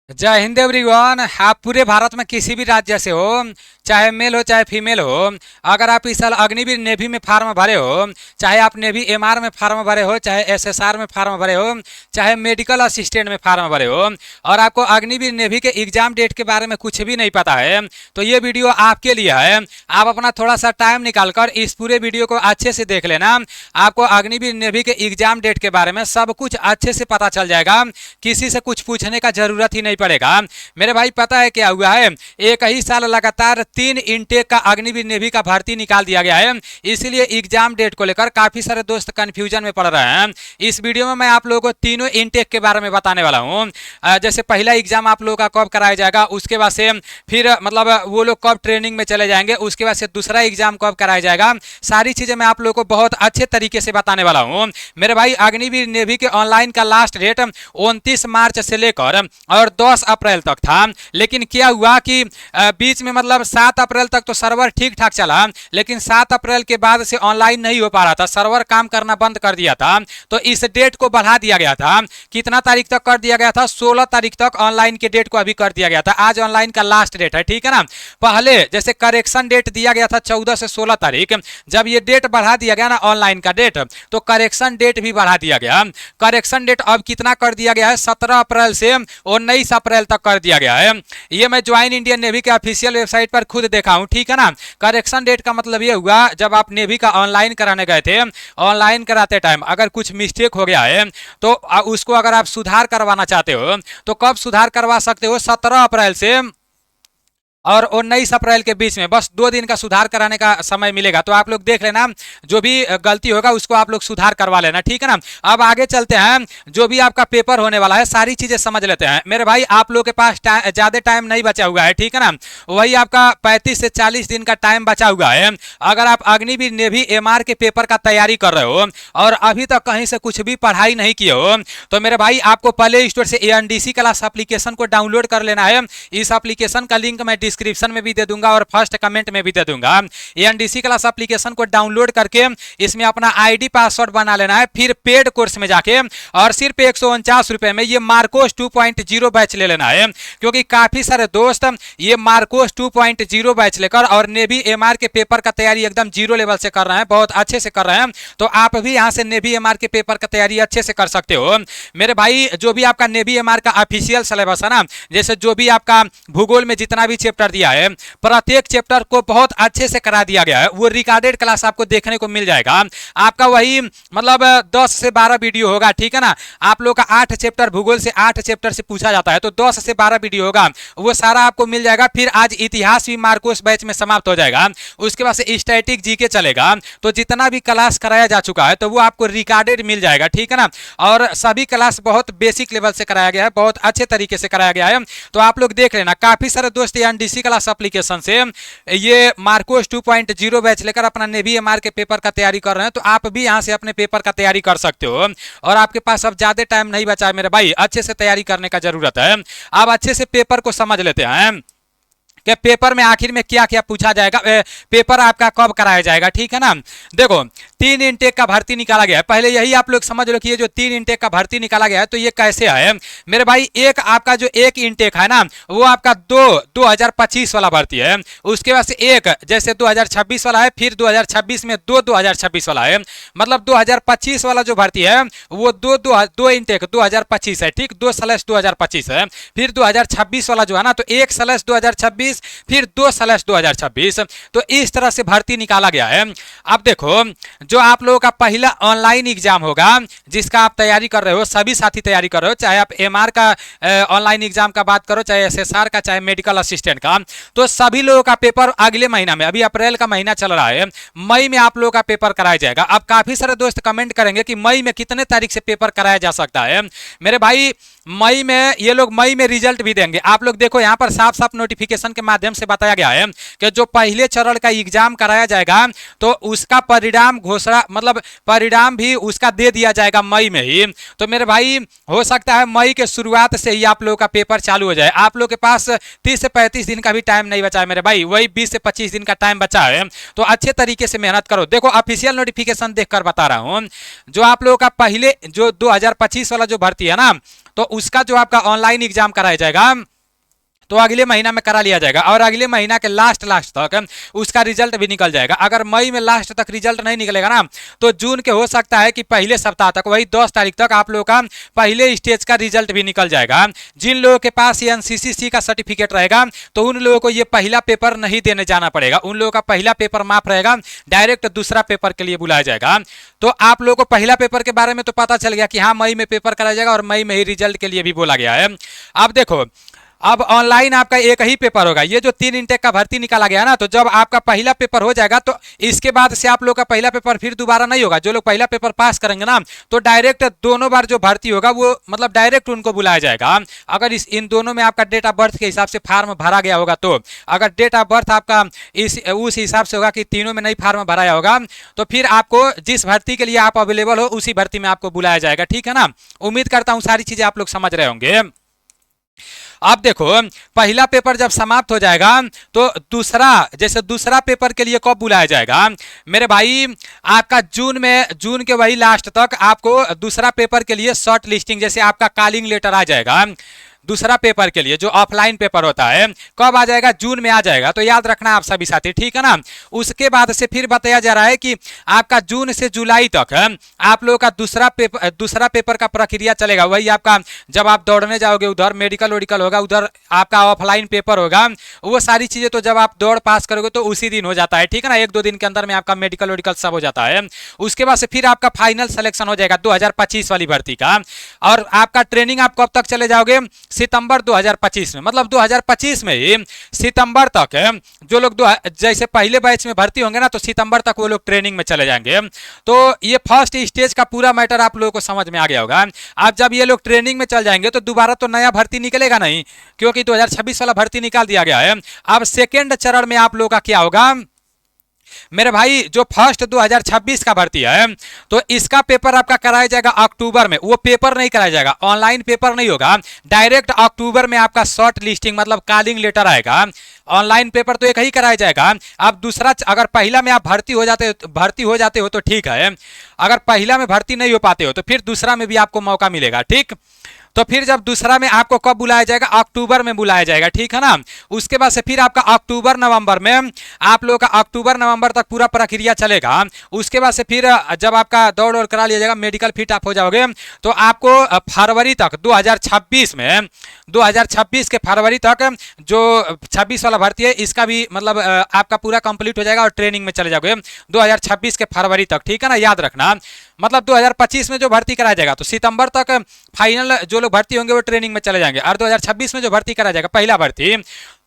जय हिंद एवरीवन। आप पूरे भारत में किसी भी राज्य से हो, चाहे मेल हो चाहे फीमेल हो, अगर आप इस साल अग्निवीर नेवी में फार्म भरे हो, चाहे आप नेवी एमआर में फार्म भरे हो, चाहे एसएसआर में फार्म भरे हो, चाहे मेडिकल असिस्टेंट में फार्म भरे हो, और आपको अग्निवीर नेवी के एग्जाम डेट के बारे में कुछ भी नहीं पता है, तो ये वीडियो आपके लिए है। आप अपना थोड़ा सा टाइम निकालकर इस पूरे वीडियो को अच्छे से देख लेना। आपको अग्निवीर नेवी के एग्जाम डेट के बारे में सब कुछ अच्छे से पता चल जाएगा। किसी से कुछ पूछने का जरूरत ही नहीं पड़ेगा। मेरे भाई पता है क्या हुआ है, एक ही साल लगातार 3 इनटेक का अग्निवीर नेवी का भर्ती निकाल दिया गया है, इसलिए एग्जाम डेट को लेकर काफी सारे दोस्त कंफ्यूजन में पड़ रहे हैं। इस वीडियो में मैं आप लोगों को तीनों इनटेक के बारे में बताने वाला हूं। जैसे पहला एग्जाम आप लोगों का कब कराया जाएगा, उसके बाद से फिर मतलब वो लोग कब ट्रेनिंग में चले जाएंगे, उसके बाद से दूसरा एग्जाम कब कराया जाएगा, सारी चीजें मैं आप लोगों को बहुत अच्छे तरीके से बताने वाला हूं। मेरे भाई अग्निवीर नेवी के ऑनलाइन का लास्ट डेट 29 मार्च से लेकर और 10 अप्रैल तक था, लेकिन क्या हुआ कि बीच में मतलब 7 अप्रैल तक तो सर्वर ठीक ठाक चला, लेकिन 7 अप्रैल के बाद से ऑनलाइन नहीं हो पा रहा था, सर्वर काम करना बंद कर दिया था। तो इस डेट को बढ़ा दिया गया था। कितना तारीख तक कर दिया गया था? 16 तारीख तक ऑनलाइन के डेट को अभी कर दिया गया था। आज ऑनलाइन का लास्ट डेट है, ठीक है ना। पहले जैसे करेक्शन डेट दिया गया था 14 से 16 तारीख, जब ये डेट बढ़ा दिया गया ना ऑनलाइन का डेट, तो करेक्शन डेट भी बढ़ा दिया गया। करेक्शन डेट अब कितना कर दिया गया है? 17 अप्रैल से 19 अप्रैल तक कर दिया गया है। ये मैं ज्वाइन इंडियन नेवी के ऑफिशियल वेबसाइट पर खुद देखा हूं, ठीक है ना। करेक्शन डेट का मतलब ये हुआ, जब आप नेवी का ऑनलाइन कराने गए थे, ऑनलाइन कराते टाइम अगर कुछ मिस्टेक हो गया है तो उसको अगर आप सुधार करवाना चाहते हो तो कब सुधार करवा सकते हो? 17 अप्रैल से और 19 अप्रैल के बीच में बस 2 दिन का सुधार कराने का समय मिलेगा। तो आप लोग देख लेना, जो भी गलती होगा उसको आप लोग सुधार करवा लेना, ठीक है ना। अब आगे चलते हैं, जो भी आपका पेपर होने वाला है सारी चीजें समझ लेते हैं। मेरे भाई आप लोग के पास ज्यादा टाइम नहीं बचा हुआ है, ठीक है ना। वही आपका 35 से 40 दिन का टाइम बचा हुआ है। अगर आप अग्निवीर नेवी एमआर के पेपर का तैयारी कर रहे हो और अभी तक कहीं से कुछ भी पढ़ाई नहीं किए हो, तो मेरे भाई आपको प्ले स्टोर से एएनडीसी क्लास एप्लीकेशन को डाउनलोड कर लेना है। इस एप्लीकेशन का लिंक मैं डिस्क्रिप्शन में भी दे दूंगा और फर्स्ट कमेंट में भी दे दूंगा। एएनडीसी क्लास एप्लीकेशन को डाउनलोड करके इसमें अपना आईडी पासवर्ड बना लेना है, फिर पेड कोर्स में जाके और सिर्फ 149 रुपए में ये मार्कोस 2.0 बैच ले लेना है, क्योंकि काफी सारे दोस्त ये मार्कोस 2.0 बैच लेकर और नेवी एमआर के पेपर का तैयारी एकदम जीरो लेवल से कर रहे हैं, बहुत अच्छे से कर रहे हैं। तो आप भी यहां से नेवी एमआर के पेपर का तैयारी अच्छे से कर सकते हो। मेरे भाई जो भी आपका नेवी एमआर का ऑफिशियल सिलेबस है ना, जैसे जो भी आपका भूगोल में जितना भी चैप्टर दिया है, प्रत्येक चैप्टर को बहुत अच्छे से करा दिया गया है। वो रिकॉर्डेड क्लास आपको देखने को मिल जाएगा। आपका वही मतलब 10 से 12 वीडियो होगा, ठीक है ना। आप लोग का 8 चैप्टर भूगोल से 8 चैप्टर से पूछा जाता है, तो 10 से 12 वीडियो होगा, वो सारा आपको मिल जाएगा। फिर आज इतिहास भी मार्कोस बैच में समाप्त हो जाएगा, उसके बाद से स्टैटिक जीके चलेगा। तो जितना भी क्लास कराया जा चुका है तो वो आपको रिकॉर्डेड मिल जाएगा, ठीक है ना। और सभी क्लास बहुत बेसिक लेवल से कराया गया है, बहुत अच्छे तरीके से कराया गया है। तो आप लोग देख लेना। काफी सारे दोस्त एनडीसी क्लास एप्लीकेशन से ये मार्कोस 2.0 बैच लेकर अपना नेवी एमआर के पेपर का तैयारी कर रहे हैं, तो आप भी यहां से अपने पेपर का तैयारी कर सकते हो। और आपके पास अब ज्यादा टाइम नहीं बचा है मेरे भाई, अच्छे से तैयारी करने का जरूरत है। अब अच्छे से पेपर को समझ लेते हैं कि पेपर में आखिर में क्या क्या पूछा जाएगा, पेपर आपका कब कराया जाएगा, ठीक है ना। देखो 3 इनटेक का भर्ती निकाला गया है। पहले यही आप लोग समझ लो कि ये जो 3 इनटेक का भर्ती निकाला गया है तो ये कैसे है मेरे भाई। एक आपका जो एक इनटेक है ना, वो आपका 2025 वाला भर्ती है। उसके बाद से एक जैसे 2026 वाला है, फिर 2026 में 2026 वाला है। मतलब 2025 वाला जो भर्ती है वो दो इनटेक 2025 है, ठीक, 2/2025 है। फिर 2026 वाला जो है ना, तो 1/2026 फिर 2/2026। तो इस तरह से भर्ती निकाला गया है। अब देखो, जो आप लोगों का पहला ऑनलाइन एग्जाम होगा जिसका आप तैयारी कर रहे हो, सभी साथी तैयारी कर रहे हो, चाहे आप एमआर का ऑनलाइन एग्जाम का बात करो, चाहे एसएसआर का, चाहे मेडिकल असिस्टेंट का, तो सभी लोगों का पेपर अगले महीना में, अभी अप्रैल का महीना चल रहा है, मई में आप लोगों का पेपर कराया जाएगा। अब काफी सारे दोस्त कमेंट करेंगे कि मई में कितने तारीख से पेपर कराया जा सकता है। मेरे भाई मई में ये लोग मई में रिजल्ट भी देंगे। आप लोग देखो यहाँ पर साफ साफ नोटिफिकेशन के माध्यम से बताया गया है कि जो पहले चरण का एग्जाम कराया जाएगा तो उसका परिणाम घोषणा मतलब परिणाम भी उसका दे दिया जाएगा मई में ही। तो मेरे भाई हो सकता है मई के शुरुआत से ही आप लोगों का पेपर चालू हो जाए। आप लोग के पास 30 से 35 दिन का भी टाइम नहीं बचा है मेरे भाई, वही 20 से 25 दिन का टाइम बचा है। तो अच्छे तरीके से मेहनत करो। देखो ऑफिशियल नोटिफिकेशन देखकर बता रहा हूं, जो आप लोगों का पहले जो 2025 वाला जो भर्ती है ना, तो उसका जो आपका ऑनलाइन एग्जाम कराया जाएगा तो अगले महीना में करा लिया जाएगा और अगले महीना के लास्ट तक उसका रिजल्ट भी निकल जाएगा। अगर मई में लास्ट तक रिजल्ट नहीं निकलेगा ना तो जून के हो सकता है कि पहले सप्ताह तक, वही 10 तारीख तक आप लोगों का पहले स्टेज का रिजल्ट भी निकल जाएगा। जिन लोगों के पास ये एनसीसी का सर्टिफिकेट रहेगा तो उन लोगों को ये पहला पेपर नहीं देने जाना पड़ेगा, उन लोगों का पहला पेपर माफ रहेगा, डायरेक्ट दूसरा पेपर के लिए बुलाया जाएगा। तो आप लोगों को पहला पेपर के बारे में तो पता चल गया कि हाँ मई में पेपर कराया जाएगा और मई में ही रिजल्ट के लिए भी बोला गया है। अब देखो, अब ऑनलाइन आपका एक ही पेपर होगा। ये जो 3 इंटेक का भर्ती निकाला गया ना, तो जब आपका पहला पेपर हो जाएगा तो इसके बाद से आप लोग का पहला पेपर फिर दोबारा नहीं होगा। जो लोग पहला पेपर पास करेंगे ना तो डायरेक्ट दोनों बार जो भर्ती होगा वो मतलब डायरेक्ट उनको बुलाया जाएगा। अगर इन दोनों में आपका डेट ऑफ बर्थ के हिसाब से फार्म भरा गया होगा तो अगर डेट ऑफ बर्थ आपका उस हिसाब से होगा कि तीनों में नहीं फार्म भराया होगा तो फिर आपको जिस भर्ती के लिए आप अवेलेबल हो उसी भर्ती में आपको बुलाया जाएगा। ठीक है ना, उम्मीद करता हूँ सारी चीजें आप लोग समझ रहे होंगे। अब देखो, पहला पेपर जब समाप्त हो जाएगा तो दूसरा पेपर के लिए कब बुलाया जाएगा मेरे भाई? आपका जून के वही लास्ट तक आपको दूसरा पेपर के लिए शॉर्ट लिस्टिंग, जैसे आपका कॉलिंग लेटर आ जाएगा दूसरा पेपर के लिए जो ऑफलाइन पेपर होता है, कब आ जाएगा? जून में आ जाएगा। तो याद रखना आप सभी साथी, ठीक है ना। उसके बाद से फिर बताया जा रहा है कि आपका जून से जुलाई तक आप लोगों का दूसरा पेपर का प्रक्रिया चलेगा। वही आपका जब आप दौड़ने जाओगे उधर मेडिकल वेडिकल होगा, उधर आपका ऑफलाइन पेपर होगा, वो सारी चीजें तो जब आप दौड़ पास करोगे तो उसी दिन हो जाता है। ठीक है ना, 1-2 दिन के अंदर में आपका मेडिकल वेडिकल सब हो जाता है। उसके बाद से फिर आपका फाइनल सिलेक्शन हो जाएगा 2025 वाली भर्ती का। और आपका ट्रेनिंग आप कब तक चले जाओगे? सितंबर 2025 में, मतलब 2025 में ही सितंबर तक जो लोग जैसे पहले बैच में भर्ती होंगे ना तो सितंबर तक वो लोग ट्रेनिंग में चले जाएंगे। तो ये फर्स्ट स्टेज का पूरा मैटर आप लोगों को समझ में आ गया होगा। अब जब ये लोग ट्रेनिंग में चल जाएंगे तो दोबारा तो नया भर्ती निकलेगा नहीं, क्योंकि 2026 वाला भर्ती निकाल दिया गया है। अब सेकेंड चरण में आप लोगों का क्या होगा मेरे भाई? जो फर्स्ट 2026 का भर्ती है तो इसका पेपर आपका कराया जाएगा अक्टूबर में। वो पेपर नहीं कराया जाएगा, ऑनलाइन पेपर नहीं होगा, डायरेक्ट अक्टूबर में आपका शॉर्ट लिस्टिंग मतलब कॉलिंग लेटर आएगा। ऑनलाइन पेपर तो एक ही कराया जाएगा। अब दूसरा, अगर पहला में आप भर्ती हो जाते हो तो ठीक है, अगर पहला में भर्ती नहीं हो पाते हो तो फिर दूसरा में भी आपको मौका मिलेगा। ठीक, तो फिर जब दूसरा में आपको कब बुलाया जाएगा? अक्टूबर में बुलाया जाएगा। ठीक है ना। उसके बाद से फिर आपका अक्टूबर नवंबर में आप लोगों का अक्टूबर नवंबर तक पूरा प्रक्रिया चलेगा। उसके बाद से फिर जब आपका दौड़ और करा लिया जाएगा, मेडिकल फिट आप हो जाओगे तो आपको फरवरी तक 2026 के फरवरी तक जो 26 वाला भर्ती है इसका भी मतलब आपका पूरा कंप्लीट हो जाएगा और ट्रेनिंग में चले जाओगे 2026 के फरवरी तक। ठीक है ना, याद रखना। मतलब 2025 में जो भर्ती कराया जाएगा तो सितंबर तक फाइनल जो लोग भर्ती होंगे वो ट्रेनिंग में चले जाएंगे, और 2026 में जो भर्ती कराया जाएगा पहला भर्ती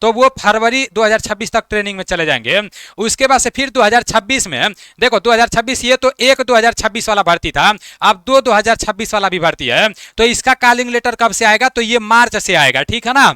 तो वो फरवरी 2026 तक ट्रेनिंग में चले जाएंगे। उसके बाद से फिर 2026 में देखो 2026 ये तो एक 2026 वाला भर्ती था, अब 2026 वाला भी भर्ती है। तो इसका कॉलिंग लेटर कब से आएगा? तो ये मार्च से आएगा। ठीक है ना,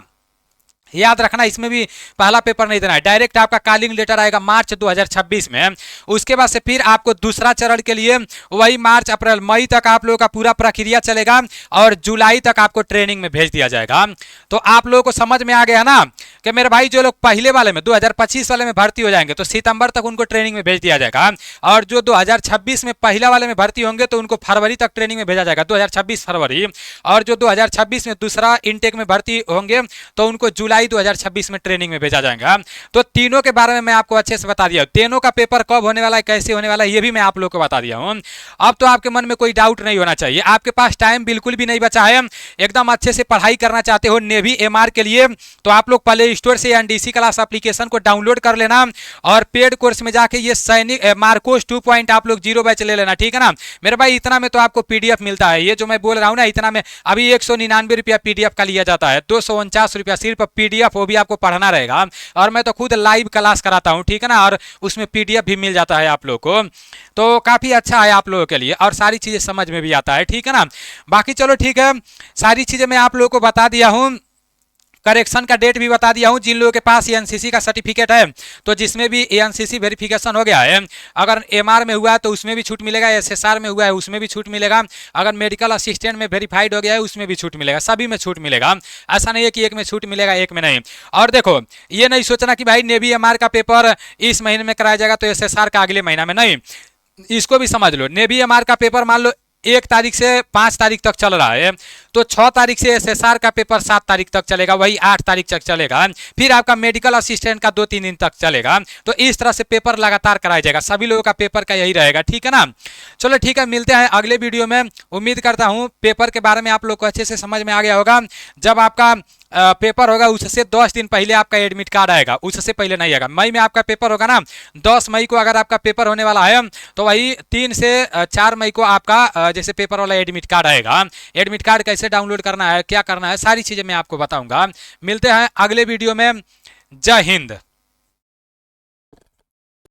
याद रखना। इसमें भी पहला पेपर नहीं देना है, डायरेक्ट आपका कॉलिंग लेटर आएगा मार्च 2026 में। उसके बाद से फिर आपको दूसरा चरण के लिए वही मार्च अप्रैल मई तक आप लोगों का पूरा प्रक्रिया चलेगा और जुलाई तक आपको ट्रेनिंग में भेज दिया जाएगा। तो आप लोगों को समझ में आ गया ना कि मेरे भाई जो लोग पहले वाले में 2025 वाले में भर्ती हो जाएंगे तो सितंबर तक उनको ट्रेनिंग में भेज दिया जाएगा, और जो 2026 में पहला वाले में भर्ती होंगे तो उनको फरवरी तक ट्रेनिंग में भेजा जाएगा, 2026 फरवरी। और जो 2026 में दूसरा इनटेक में भर्ती होंगे तो उनको जुलाई 2026 में ट्रेनिंग में भेजा जाएगा। तो तीनों के बारे में मैं आपको अच्छे से बता दिया, तीनों का पेपर कब होने वाला है, कैसे होने वाला है, ये भी मैं आप लोगों को बता दिया हूं। अब तो आपके मन में कोई डाउट नहीं होना चाहिए, आपके पास टाइम बिल्कुल भी नहीं बचा है, एकदम अच्छे से पढ़ाई करना चाहते हो नेवी एमआर के लिए तो आप लोग प्ले स्टोर से एनडीसी क्लास एप्लीकेशन को डाउनलोड कर लेना और पेड कोर्स में जाके ये सैनिक मार्कोस 2 आप लोग 0 बैच ले लेना। ठीक है ना मेरे भाई, इतना में तो आपको पीडीएफ मिलता है, ये जो मैं बोल रहा हूँ ना इतना में अभी 199 रुपया पीडीएफ का लिया जाता है, 249 रुपया सिर्फ पीडीएफ, वो भी आपको पढ़ना रहेगा। और मैं तो खुद लाइव क्लास कराता हूं, ठीक है ना, और उसमें पीडीएफ भी मिल जाता है आप लोग को, तो काफी अच्छा है आप लोगों के लिए और सारी चीजें समझ में भी आता है। ठीक है ना, बाकी चलो ठीक है, सारी चीजें मैं आप लोगों को बता दिया हूं, करेक्शन का डेट भी बता दिया हूं। जिन लोगों के पास एनसीसी का सर्टिफिकेट है तो जिसमें भी एनसीसी वेरिफिकेशन हो गया है, अगर एमआर में हुआ है तो उसमें भी छूट मिलेगा, एसएसआर में हुआ है उसमें भी छूट मिलेगा, अगर मेडिकल असिस्टेंट में वेरीफाइड हो गया है उसमें भी छूट मिलेगा, सभी में छूट मिलेगा। ऐसा नहीं है कि एक में छूट मिलेगा एक में नहीं। और देखो ये नहीं सोचना कि भाई नेवी एमआर का पेपर इस महीने में कराया जाएगा तो एसएसआर का अगले महीना में, नहीं, इसको भी समझ लो। नेवी एमआर का पेपर मान लो 1 तारीख से 5 तारीख तक चल रहा है, तो 6 तारीख से एसएसआर का पेपर 7 तारीख तक चलेगा, वही 8 तारीख तक चलेगा। फिर आपका मेडिकल असिस्टेंट का 2-3 दिन तक चलेगा। तो इस तरह से पेपर लगातार कराया जाएगा, सभी लोगों का पेपर का यही रहेगा, ठीक है ना। चलो ठीक है, मिलते हैं अगले वीडियो में। उम्मीद करता हूँ पेपर के बारे में आप लोग को अच्छे से समझ में आ गया होगा। जब आपका पेपर होगा उससे 10 दिन पहले आपका एडमिट कार्ड आएगा, उससे पहले नहीं आएगा। मई में आपका पेपर होगा ना, 10 मई को अगर आपका पेपर होने वाला है तो वही 3 से 4 मई को आपका जैसे पेपर वाला एडमिट कार्ड आएगा। एडमिट कार्ड कैसे डाउनलोड करना है, क्या करना है, सारी चीज़ें मैं आपको बताऊंगा। मिलते हैं अगले वीडियो में। जय हिंद।